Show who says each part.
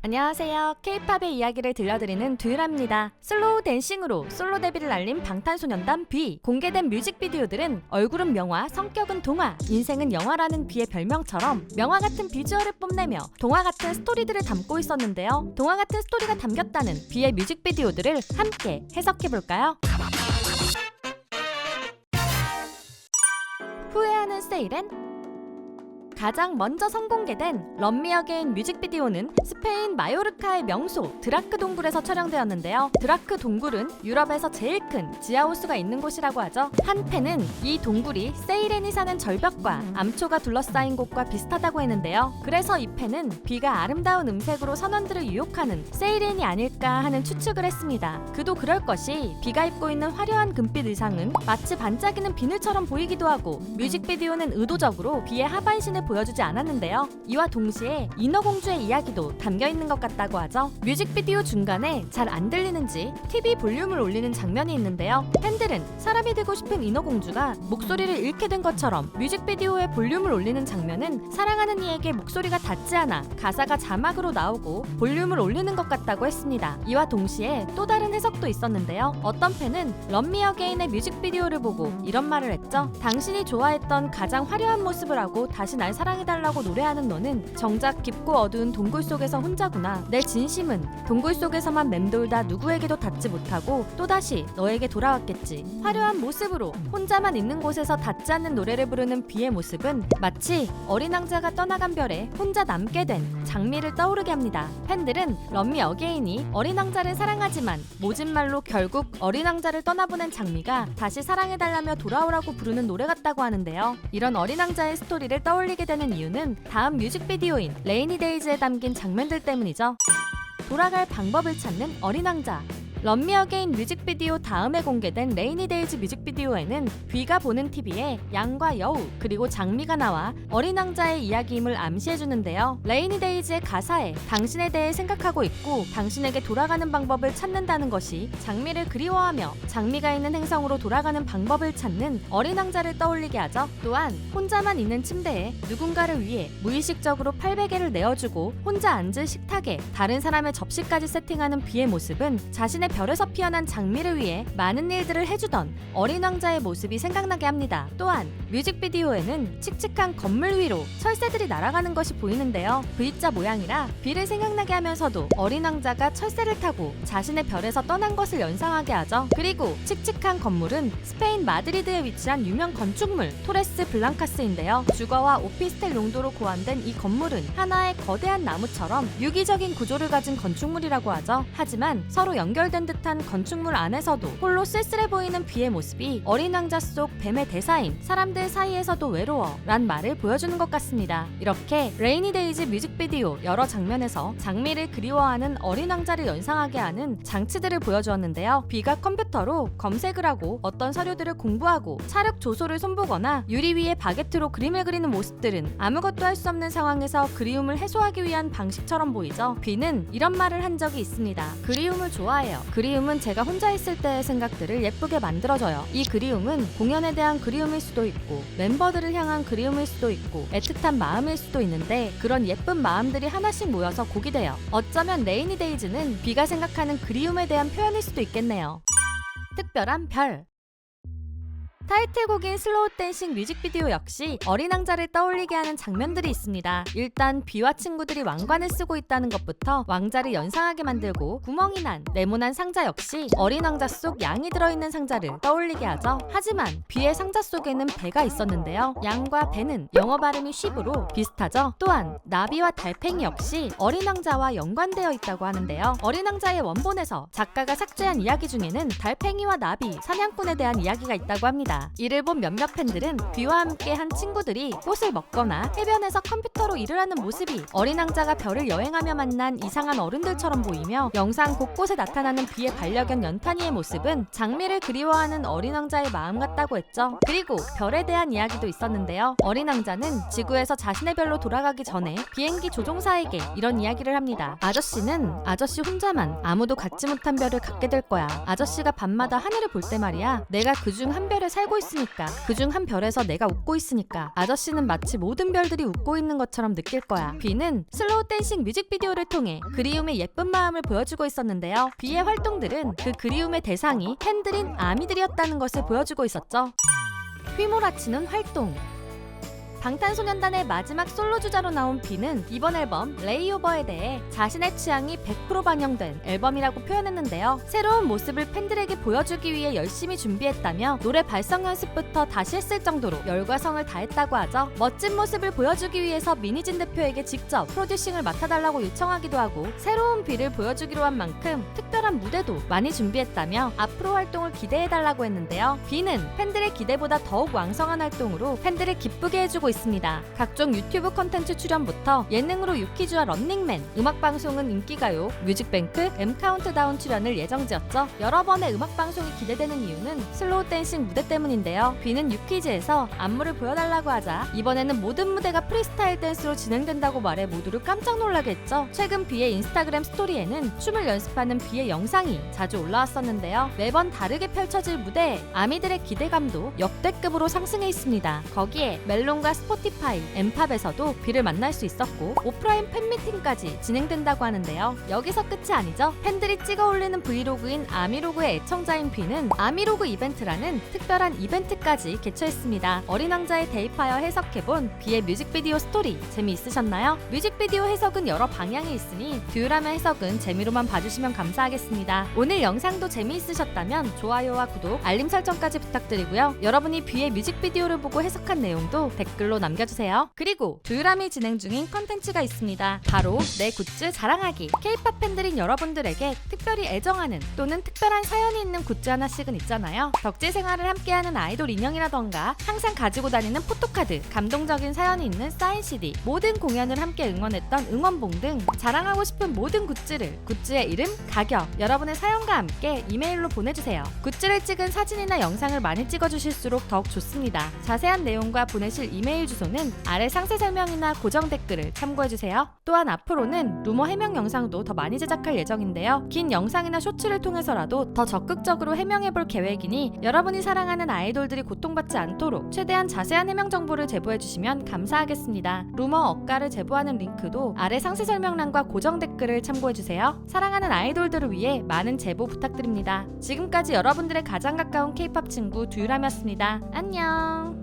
Speaker 1: 안녕하세요. K-팝의 이야기를 들려드리는 듀라입니다. 슬로우 댄싱으로 솔로 데뷔를 알린 방탄소년단 뷔. 공개된 뮤직비디오들은 얼굴은 명화, 성격은 동화, 인생은 영화라는 뷔의 별명처럼 명화 같은 비주얼을 뽐내며 동화 같은 스토리들을 담고 있었는데요. 동화 같은 스토리가 담겼다는 뷔의 뮤직비디오들을 함께 해석해볼까요? 후회하는 세이렌? 가장 먼저 선공개된 런미 어게인 뮤직비디오는 스페인 마요르카의 명소 드라크 동굴에서 촬영되었는데요. 드라크 동굴은 유럽에서 제일 큰 지하호수가 있는 곳이라고 하죠. 한 팬은 이 동굴이 세이렌이 사는 절벽과 암초가 둘러싸인 곳과 비슷하다고 했는데요. 그래서 이 팬은 뷔가 아름다운 음색으로 선원들을 유혹하는 세이렌이 아닐까 하는 추측을 했습니다. 그도 그럴 것이 뷔가 입고 있는 화려한 금빛 의상은 마치 반짝이는 비늘처럼 보이기도 하고 뮤직비디오는 의도적으로 뷔의 하반신을 보여주지 않았는데요. 이와 동시에 인어공주의 이야기도 담겨있는 것 같다고 하죠. 뮤직비디오 중간에 잘 안 들리는지 TV 볼륨을 올리는 장면이 있는데요. 팬들은 사람이 되고 싶은 인어공주가 목소리를 잃게 된 것처럼 뮤직비디오의 볼륨을 올리는 장면은 사랑하는 이에게 목소리가 닿지 않아 가사가 자막으로 나오고 볼륨을 올리는 것 같다고 했습니다. 이와 동시에 또 다른 해석도 있었는데요. 어떤 팬은 런미 어게인의 뮤직비디오를 보고 이런 말을 했죠. 당신이 좋아했던 가장 화려한 모습을 하고 다시 날 사랑해달라고 노래하는 너는 정작 깊고 어두운 동굴 속에서 혼자구나. 내 진심은 동굴 속에서만 맴돌다 누구에게도 닿지 못하고 또다시 너에게 돌아왔겠지. 화려한 모습으로 혼자만 있는 곳에서 닿지 않는 노래를 부르는 뷔의 모습은 마치 어린 왕자가 떠나간 별에 혼자 남게 된 장미를 떠오르게 합니다. 팬들은 런미 어게인이 어린 왕자를 사랑하지만 모진 말로 결국 어린 왕자를 떠나보낸 장미가 다시 사랑해달라며 돌아오라고 부르는 노래 같다고 하는데요. 이런 어린 왕자의 스토리를 떠올리게 되는 이유는 다음 뮤직비디오인 레이니 데이즈에 담긴 장면들 때문이죠. 돌아갈 방법을 찾는 어린 왕자. 런미 어게인 뮤직비디오 다음에 공개된 레이니 데이즈 뮤직비디오에는 뷔가 보는 TV에 양과 여우 그리고 장미가 나와 어린 왕자의 이야기임을 암시해주는데요. 레이니 데이즈의 가사에 당신에 대해 생각하고 있고 당신에게 돌아가는 방법을 찾는다는 것이 장미를 그리워하며 장미가 있는 행성으로 돌아가는 방법을 찾는 어린 왕자를 떠올리게 하죠. 또한 혼자만 있는 침대에 누군가를 위해 무의식적으로 팔베개를 내어주고 혼자 앉을 식탁에 다른 사람의 접시까지 세팅하는 뷔의 모습은 자신의 별에서 피어난 장미를 위해 많은 일들을 해주던 어린 왕자의 모습이 생각나게 합니다. 또한 뮤직비디오에는 칙칙한 건물 위로 철새들이 날아가는 것이 보이는데요. V자 모양이라 뷔를 생각나게 하면서도 어린 왕자가 철새를 타고 자신의 별에서 떠난 것을 연상하게 하죠. 그리고 칙칙한 건물은 스페인 마드리드에 위치한 유명 건축물 토레스 블랑카스인데요. 주거와 오피스텔 용도로 고안된 이 건물은 하나의 거대한 나무처럼 유기적인 구조를 가진 건축물이라고 하죠. 하지만 서로 연결된 듯한 건축물 안에서도 홀로 쓸쓸해 보이는 뷔의 모습이 어린 왕자 속 뱀의 대사인 사람들 사이에서도 외로워 란 말을 보여주는 것 같습니다. 이렇게 레이니 데이즈 뮤직비디오 여러 장면에서 장미를 그리워하는 어린 왕자를 연상하게 하는 장치들을 보여주었는데요. 뷔가 컴퓨터로 검색을 하고 어떤 서류들을 공부하고 차력 조소를 손보거나 유리 위에 바게트로 그림을 그리는 모습들은 아무것도 할 수 없는 상황에서 그리움을 해소하기 위한 방식처럼 보이죠. 뷔는 이런 말을 한 적이 있습니다. 그리움을 좋아해요. 그리움은 제가 혼자 있을 때의 생각들을 예쁘게 만들어줘요. 이 그리움은 공연에 대한 그리움일 수도 있고 멤버들을 향한 그리움일 수도 있고 애틋한 마음일 수도 있는데 그런 예쁜 마음들이 하나씩 모여서 곡이 돼요. 어쩌면 레이니 데이즈는 뷔가 생각하는 그리움에 대한 표현일 수도 있겠네요. 특별한 별. 타이틀곡인 슬로우 댄싱 뮤직비디오 역시 어린 왕자를 떠올리게 하는 장면들이 있습니다. 일단 뷔와 친구들이 왕관을 쓰고 있다는 것부터 왕자를 연상하게 만들고 구멍이 난 네모난 상자 역시 어린 왕자 속 양이 들어있는 상자를 떠올리게 하죠. 하지만 뷔의 상자 속에는 배가 있었는데요. 양과 배는 영어 발음이 쉽으로 비슷하죠. 또한 나비와 달팽이 역시 어린 왕자와 연관되어 있다고 하는데요. 어린 왕자의 원본에서 작가가 삭제한 이야기 중에는 달팽이와 나비, 사냥꾼에 대한 이야기가 있다고 합니다. 이를 본 몇몇 팬들은 뷔와 함께 한 친구들이 꽃을 먹거나 해변에서 컴퓨터로 일을 하는 모습이 어린 왕자가 별을 여행하며 만난 이상한 어른들처럼 보이며 영상 곳곳에 나타나는 뷔의 반려견 연탄이의 모습은 장미를 그리워하는 어린 왕자의 마음 같다고 했죠. 그리고 별에 대한 이야기도 있었는데요. 어린 왕자는 지구에서 자신의 별로 돌아가기 전에 비행기 조종사에게 이런 이야기를 합니다. 아저씨는 아저씨 혼자만 아무도 갖지 못한 별을 갖게 될 거야. 아저씨가 밤마다 하늘을 볼 때 말이야. 내가 그중 한 별에 살고 하고 있으니까, 그중 한 별에서 내가 웃고 있으니까 아저씨는 마치 모든 별들이 웃고 있는 것처럼 느낄 거야. B는 슬로우 댄싱 뮤직비디오를 통해 그리움의 예쁜 마음을 보여주고 있었는데요. B의 활동들은 그 그리움의 대상이 팬들인 아미들이었다는 것을 보여주고 있었죠. 휘몰아치는 활동. 방탄소년단의 마지막 솔로 주자로 나온 B는 이번 앨범 레이오버에 대해 자신의 취향이 100% 반영된 앨범이라고 표현했는데요. 새로운 모습을 팬들에게 보여주기 위해 열심히 준비했다며 노래 발성 연습부터 다시 했을 정도로 열과성을 다했다고 하죠. 멋진 모습을 보여주기 위해서 미니진 대표에게 직접 프로듀싱을 맡아달라고 요청하기도 하고 새로운 B를 보여주기로 한 만큼 특별한 무대도 많이 준비했다며 앞으로 활동을 기대해달라고 했는데요. B는 팬들의 기대보다 더욱 왕성한 활동으로 팬들을 기쁘게 해주고 있습니다. 각종 유튜브 콘텐츠 출연부터 예능으로 유퀴즈와 런닝맨, 음악방송은 인기가요, 뮤직뱅크, M카운트다운 출연을 예정지었죠. 여러 번의 음악방송이 기대되는 이유는 슬로우 댄싱 무대 때문인데요. B는 유퀴즈에서 안무를 보여달라고 하자 이번에는 모든 무대가 프리스타일 댄스로 진행된다고 말해 모두를 깜짝 놀라게 했죠. 최근 B의 인스타그램 스토리에는 춤을 연습하는 B의 영상이 자주 올라왔었는데요. 매번 다르게 펼쳐질 무대에 아미들의 기대감도 역대급으로 상승해 있습니다. 거기에 멜론과 스포티파이, 엠팝에서도 B를 만날 수 있었고 오프라인 팬미팅까지 진행된다고 하는데요. 여기서 끝이 아니죠. 팬들이 찍어 올리는 브이로그인 아미로그의 애청자인 B는 아미로그 이벤트라는 특별한 이벤트까지 개최했습니다. 어린 왕자에 대입하여 해석해본 B의 뮤직비디오 스토리 재미있으셨나요? 뮤직비디오 해석은 여러 방향이 있으니 듀라면 해석은 재미로만 봐주시면 감사하겠습니다. 오늘 영상도 재미있으셨다면 좋아요와 구독, 알림 설정까지 부탁드리고요. 여러분이 B의 뮤직비디오를 보고 해석한 내용도 댓글로 남겨주세요. 그리고 듀라미 진행 중인 컨텐츠가 있습니다. 바로 내 굿즈 자랑하기. K-팝 팬들인 여러분들에게 특별히 애정하는 또는 특별한 사연이 있는 굿즈 하나씩은 있잖아요. 덕질 생활을 함께하는 아이돌 인형이라던가 항상 가지고 다니는 포토카드, 감동적인 사연이 있는 사인 CD, 모든 공연을 함께 응원했던 응원봉 등 자랑하고 싶은 모든 굿즈를 굿즈의 이름, 가격, 여러분의 사연과 함께 이메일로 보내주세요. 굿즈를 찍은 사진이나 영상을 많이 찍어주실수록 더욱 좋습니다. 자세한 내용과 보내실 이메일 주소는 아래 상세 설명이나 고정 댓글을 참고해주세요. 또한 앞으로는 루머 해명 영상도 더 많이 제작할 예정인데요. 긴 영상이나 쇼츠를 통해서라도 더 적극적으로 해명해볼 계획이니 여러분이 사랑하는 아이돌들이 고통받지 않도록 최대한 자세한 해명 정보를 제보해주시면 감사하겠습니다. 루머 억가를 제보하는 링크도 아래 상세 설명란과 고정 댓글을 참고해주세요. 사랑하는 아이돌들을 위해 많은 제보 부탁드립니다. 지금까지 여러분들의 가장 가까운 K-팝 친구 듀람이었습니다. 안녕.